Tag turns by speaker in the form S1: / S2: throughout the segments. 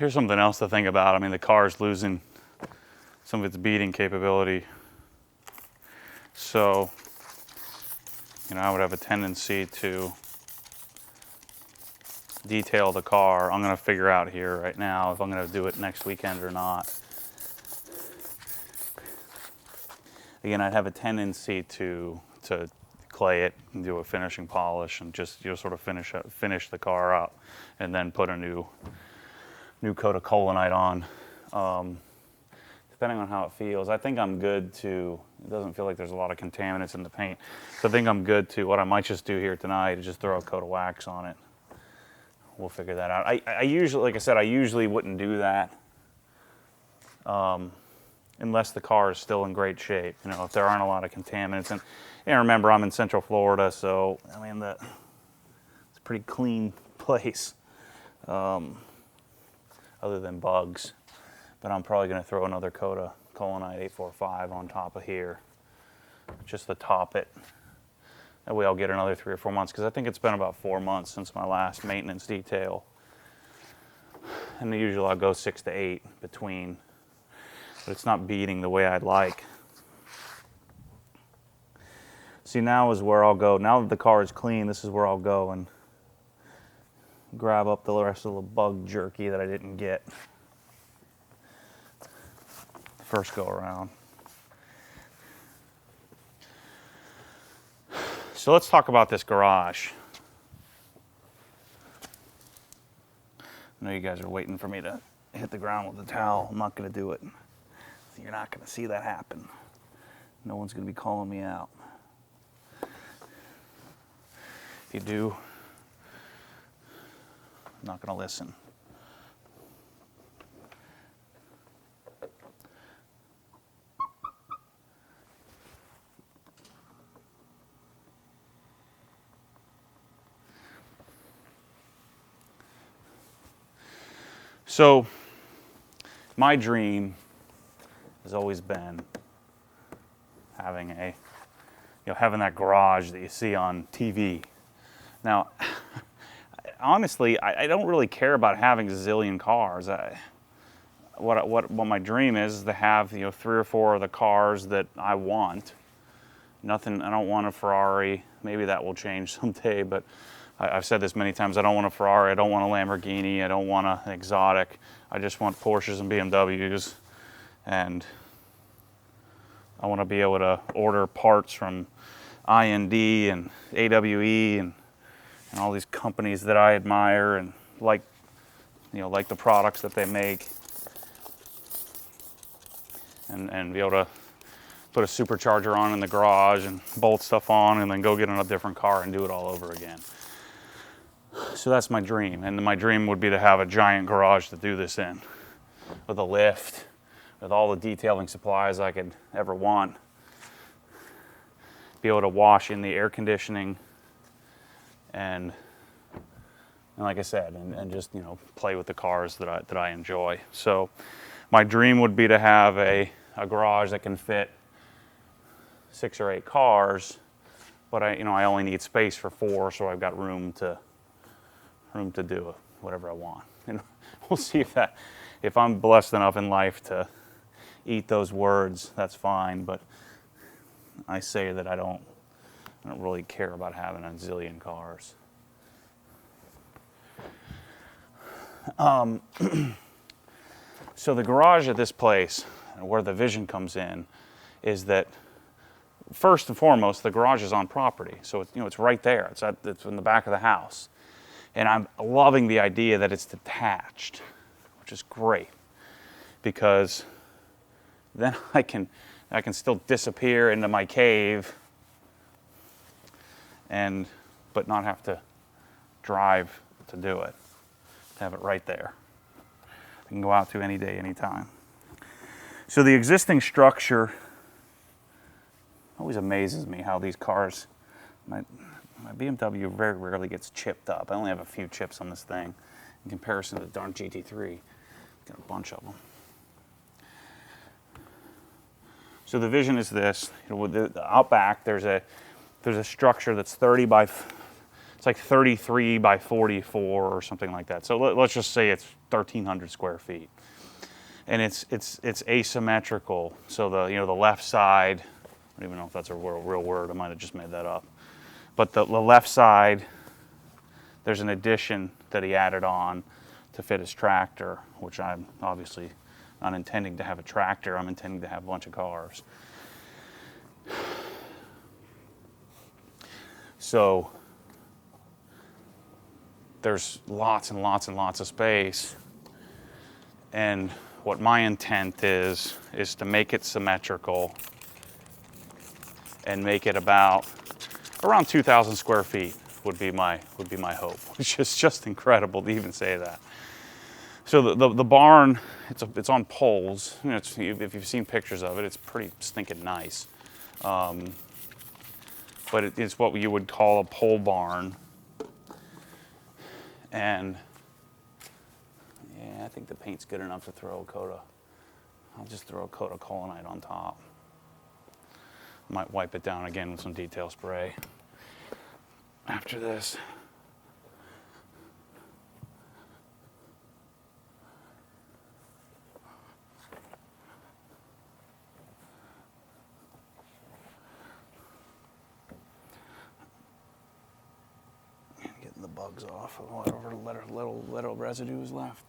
S1: here's something else to think about. I mean, the car's losing some of its beating capability. So, I would have a tendency to detail the car. I'm going to figure out here right now if I'm going to do it next weekend or not. Again, I'd have a tendency to clay it and do a finishing polish and just sort of finish the car up, and then put a new coat of Colinite on. Depending on how it feels, I think I'm good to. It doesn't feel like there's a lot of contaminants in the paint, so I think I'm good to. What I might just do here tonight is just throw a coat of wax on it. We'll figure that out. I usually, like I said, I usually wouldn't do that unless the car is still in great shape. If there aren't a lot of contaminants. And remember, I'm in Central Florida, so I mean it's a pretty clean place, other than bugs. But I'm probably going to throw another coat of Colinite 845 on top of here, just to top it. That way I'll get another 3 or 4 months, because I think it's been about 4 months since my last maintenance detail. And usually I'll go 6 to 8 between, but it's not beating the way I'd like. See, now is where I'll go. Now that the car is clean, this is where I'll go and grab up the rest of the bug jerky that I didn't get first go around. So let's talk about this garage. I know you guys are waiting for me to hit the ground with the towel. I'm not going to do it. You're not going to see that happen. No one's going to be calling me out. If you do, I'm not going to listen. So, my dream has always been having having that garage that you see on TV. Now, honestly, I don't really care about having a zillion cars. What my dream is to have 3 or 4 of the cars that I want. Nothing. I don't want a Ferrari. Maybe that will change someday, but I've said this many times. I don't want a Ferrari. I don't want a Lamborghini. I don't want an exotic. I just want Porsches and BMWs, and I want to be able to order parts from IND and AWE and all these companies that I admire and like the products that they make, and be able to put a supercharger on in the garage and bolt stuff on, and then go get in a different car and do it all over again. So that's my dream, and my dream would be to have a giant garage to do this in, with a lift, with all the detailing supplies I could ever want. Be able to wash in the air conditioning, and like I said, and just play with the cars that I enjoy. So my dream would be to have a garage that can fit 6 or 8 cars, but I only need space for 4, so I've got room to do whatever I want. And we'll see if I'm blessed enough in life to eat those words, that's fine. But I say that I don't really care about having a zillion cars. So the garage at this place, where the vision comes in, is that first and foremost, the garage is on property. So it's right there. It's in the back of the house. And I'm loving the idea that it's detached, which is great, because then I can still disappear into my cave but not have to drive to do it. To have it right there. I can go out to any day, anytime. So the existing structure always amazes me how these cars, my BMW very rarely gets chipped up. I only have a few chips on this thing in comparison to the darn GT3. Got a bunch of them. So the vision is this: with the out back, there's a structure that's 30 by It's like 33 by 44 or something like that. So let's just say it's 1,300 square feet. And it's asymmetrical. So the left side, I don't even know if that's a real word. I might have just made that up. But the left side, there's an addition that he added on to fit his tractor, which I'm obviously not intending to have a tractor. I'm intending to have a bunch of cars. So there's lots and lots and lots of space. And what my intent is to make it symmetrical and make it around 2,000 square feet would be my hope, which is just incredible to even say that. So the barn, it's on poles. You know, if you've seen pictures of it, it's pretty stinking nice. But it's what you would call a pole barn. And yeah, I think the paint's good enough to throw a coat of, I'll just throw a coat of Colonite on top. I might wipe it down again with some detail spray after this. Getting the bugs off of whatever little residue is left.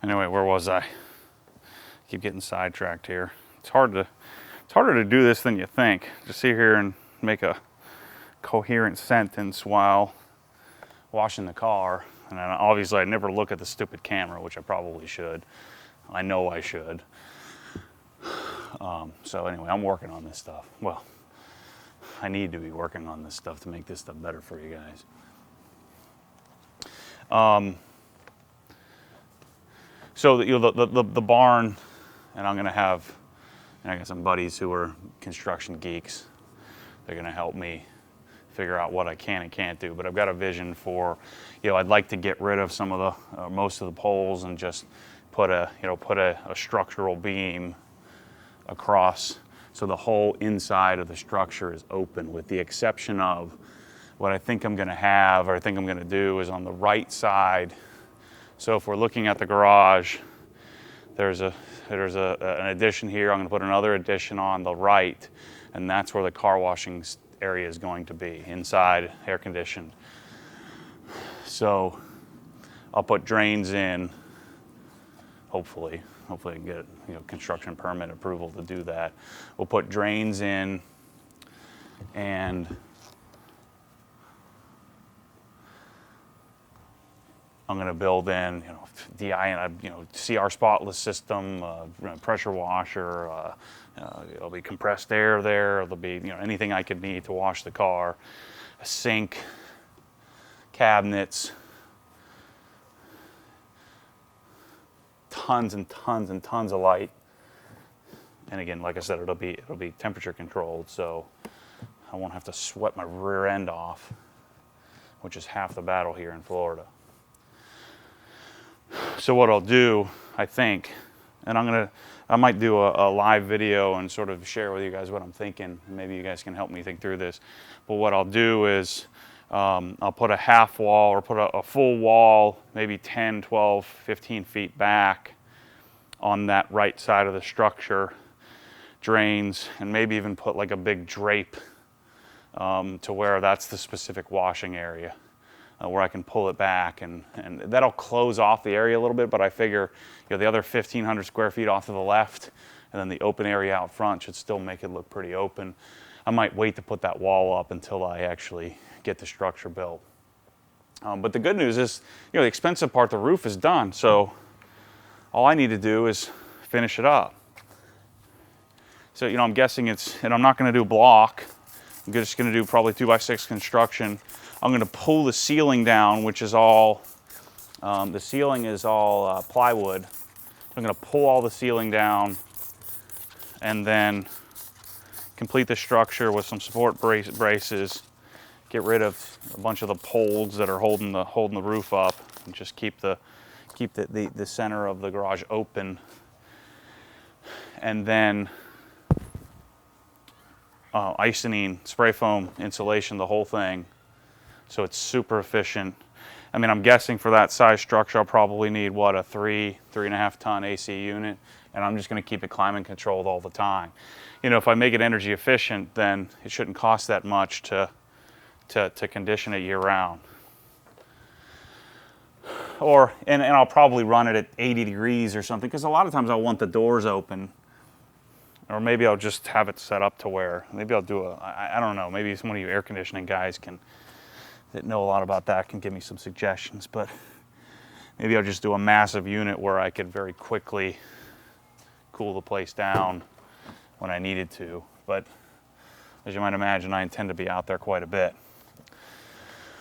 S1: Anyway, where was I? Keep getting sidetracked here. It's harder to do this than you think. Just sit here and make a coherent sentence while washing the car. And then obviously I never look at the stupid camera, which I probably should. I know I should. So anyway, I'm working on this stuff. Well, I need to be working on this stuff to make this stuff better for you guys. So the barn, and I'm gonna have, and I got some buddies who are construction geeks. They're gonna help me figure out what I can and can't do. But I've got a vision for, I'd like to get rid of some of the most of the poles and just put a structural beam across, so the whole inside of the structure is open, with the exception of what I think I'm gonna have, or I think I'm gonna do, is on the right side. So if we're looking at the garage, there's an addition here. I'm going to put another addition on the right, and that's where the car washing area is going to be, inside, air conditioned. So I'll put drains in, hopefully I can get construction permit approval to do that. We'll put drains in, and I'm going to build in, DI, CR spotless system, pressure washer. There'll be compressed air there. There'll be, anything I could need to wash the car. A sink, cabinets, tons and tons and tons of light. And again, like I said, it'll be temperature controlled, so I won't have to sweat my rear end off, which is half the battle here in Florida. So what I'll do, I think, and I might do a live video and sort of share with you guys what I'm thinking. Maybe you guys can help me think through this. But what I'll do is I'll put a half wall, or put a full wall, maybe 10, 12, 15 feet back on that right side of the structure, drains, and maybe even put like a big drape to where that's the specific washing area. Where I can pull it back, and that'll close off the area a little bit, but I figure the other 1,500 square feet off to the left, and then the open area out front should still make it look pretty open. I might wait to put that wall up until I actually get the structure built. But the good news is, the expensive part, the roof, is done, so all I need to do is finish it up. So I'm guessing and I'm not going to do block. I'm just going to do probably 2x6 construction. I'm going to pull the ceiling down, which is all, the ceiling is all plywood. I'm going to pull all the ceiling down and then complete the structure with some support braces get rid of a bunch of the poles that are holding the roof up, and just keep the center of the garage open. And then Icynene spray foam insulation, the whole thing, so it's super efficient. I mean, I'm guessing for that size structure, I'll probably need, what, a 3.5 ton AC unit, and I'm just gonna keep it climate controlled all the time. You know, if I make it energy efficient, then it shouldn't cost that much to condition it year round. And I'll probably run it at 80 degrees or something, because a lot of times I want the doors open. Or maybe I'll just have it set up to where, maybe I'll do I don't know, maybe some of you air conditioning guys that know a lot about that can give me some suggestions, but maybe I'll just do a massive unit where I could very quickly cool the place down when I needed to. But as you might imagine, I intend to be out there quite a bit.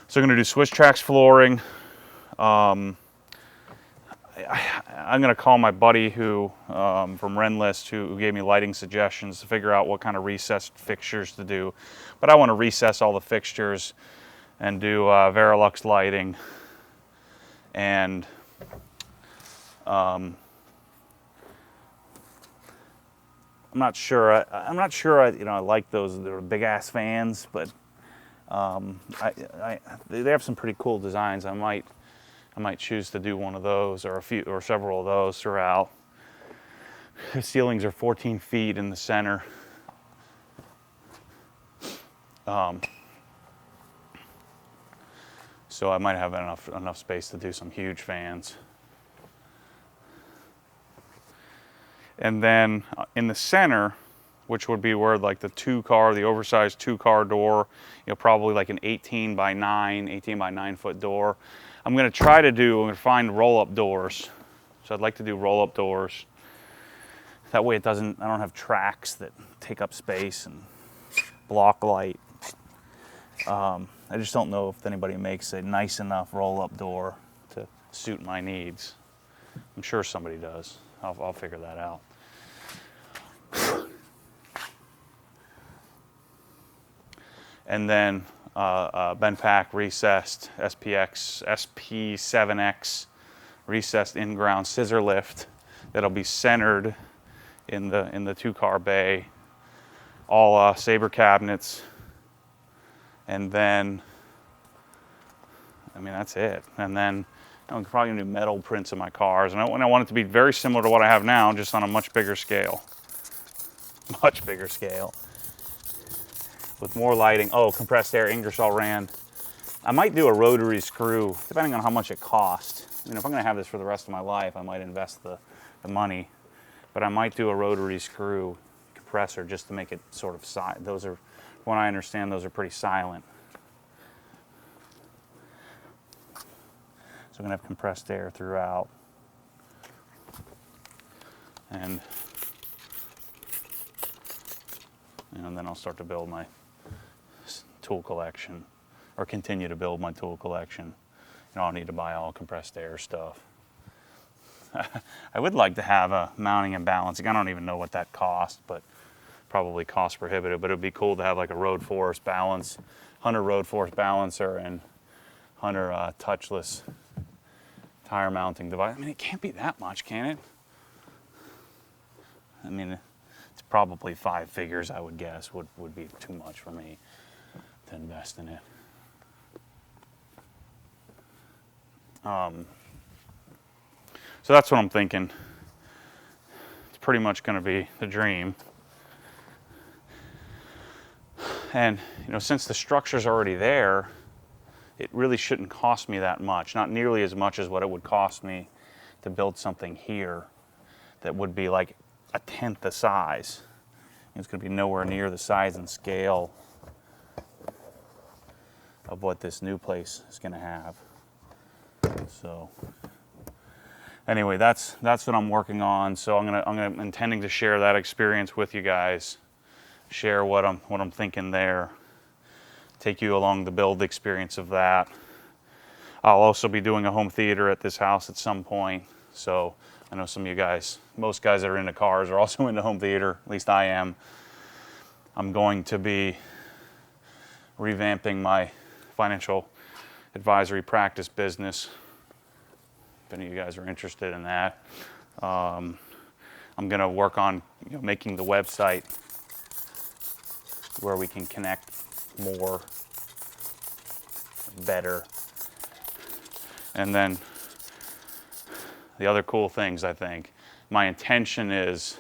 S1: So I'm going to do Swiss Trax flooring. I'm going to call my buddy from Renlist who gave me lighting suggestions to figure out what kind of recessed fixtures to do. But I want to recess all the fixtures and do Verilux lighting. And I'm not sure. I like those. They're big ass fans, but they have some pretty cool designs. I might choose to do one of those, or several of those throughout. The ceilings are 14 feet in the center. So I might have enough space to do some huge fans. And then in the center, which would be where like the oversized 2-car door, probably like an 18 by 9 foot door. I'm going to find roll-up doors. So I'd like to do roll-up doors. That way I don't have tracks that take up space and block light. I just don't know if anybody makes a nice enough roll-up door to suit my needs. I'm sure somebody does. I'll figure that out. And then Benpack recessed SP7X recessed in-ground scissor lift that'll be centered in the 2-car bay. All Sabre cabinets. And then, that's it. And then I'm probably gonna do metal prints in my cars. And I want it to be very similar to what I have now, just on a much bigger scale. Much bigger scale. With more lighting. Oh, compressed air, Ingersoll Rand. I might do a rotary screw, depending on how much it costs. If I'm gonna have this for the rest of my life, I might invest the money. But I might do a rotary screw compressor just to make it sort of silent. Those are, from what I understand, those are pretty silent. So I'm gonna have compressed air throughout. And then I'll start to build my tool collection, or continue to build my tool collection. I'll need to buy all compressed air stuff. I would like to have a mounting and balancing. I don't even know what that costs, but probably cost prohibitive. But it'd be cool to have like a Road Force balance, Hunter Road Force balancer, and Hunter touchless tire mounting device. It can't be that much, can it? It's probably 5 figures, I would guess, would be too much for me to invest in it. So that's what I'm thinking. It's pretty much going to be the dream. And, since the structure's already there, it really shouldn't cost me that much. Not nearly as much as what it would cost me to build something here that would be like 1/10 the size. It's going to be nowhere near the size and scale of what this new place is going to have. So anyway, that's what I'm working on. So I'm intending to share that experience with you guys. Share what I'm thinking there. Take you along the build experience of that. I'll also be doing a home theater at this house at some point. So I know some of you guys, most guys that are into cars are also into home theater. At least I am. I'm going to be revamping my financial advisory practice business. If any of you guys are interested in that, I'm going to work on making the website where we can connect more, better. And then the other cool things, I think, my intention is,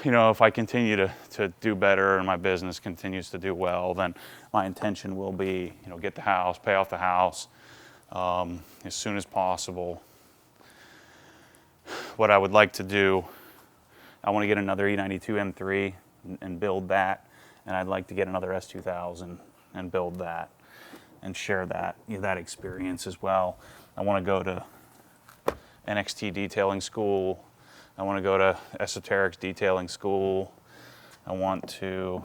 S1: if I continue to do better and my business continues to do well, then my intention will be, get the house, pay off the house as soon as possible. What I would like to do, I want to get another E92 M3 and build that, and I'd like to get another S2000 and build that and share that experience as well. I want to go to NXT detailing school. I want to go to Esoterics detailing school. I want to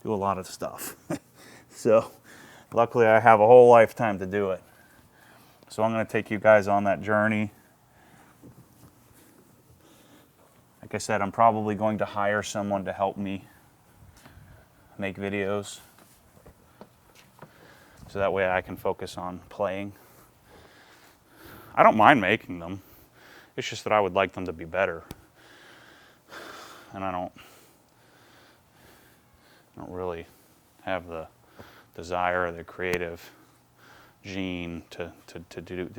S1: do a lot of stuff. So luckily I have a whole lifetime to do it. So I'm going to take you guys on that journey. Like I said, I'm probably going to hire someone to help me make videos, so that way I can focus on playing. I don't mind making them. It's just that I would like them to be better. And I don't really have the desire or the creative gene to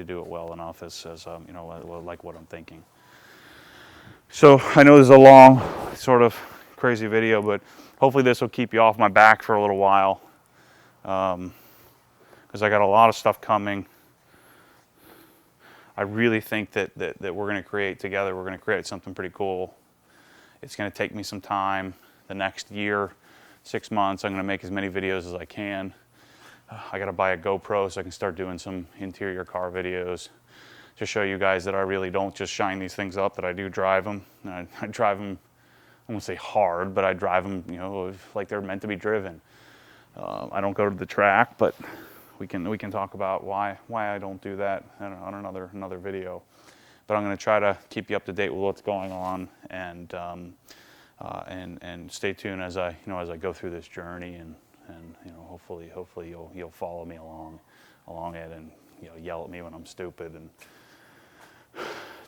S1: do it well enough as like what I'm thinking. So I know this is a long, sort of crazy video, but hopefully this will keep you off my back for a little while, because I got a lot of stuff coming. I really think that we're going to create together. We're going to create something pretty cool. It's going to take me some time. The next year, 6 months, I'm going to make as many videos as I can. I got to buy a GoPro so I can start doing some interior car videos to show you guys that I really don't just shine these things up, that I do drive them. And I drive them, I won't say hard, but I drive them, like they're meant to be driven. I don't go to the track, but we can talk about why I don't do that on another video. But I'm going to try to keep you up to date with what's going on, and stay tuned as I go through this journey, and hopefully you'll follow me along it, and yell at me when I'm stupid and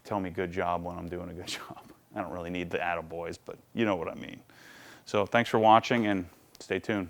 S1: tell me good job when I'm doing a good job. I don't really need the attaboys, but you know what I mean. So thanks for watching, and stay tuned.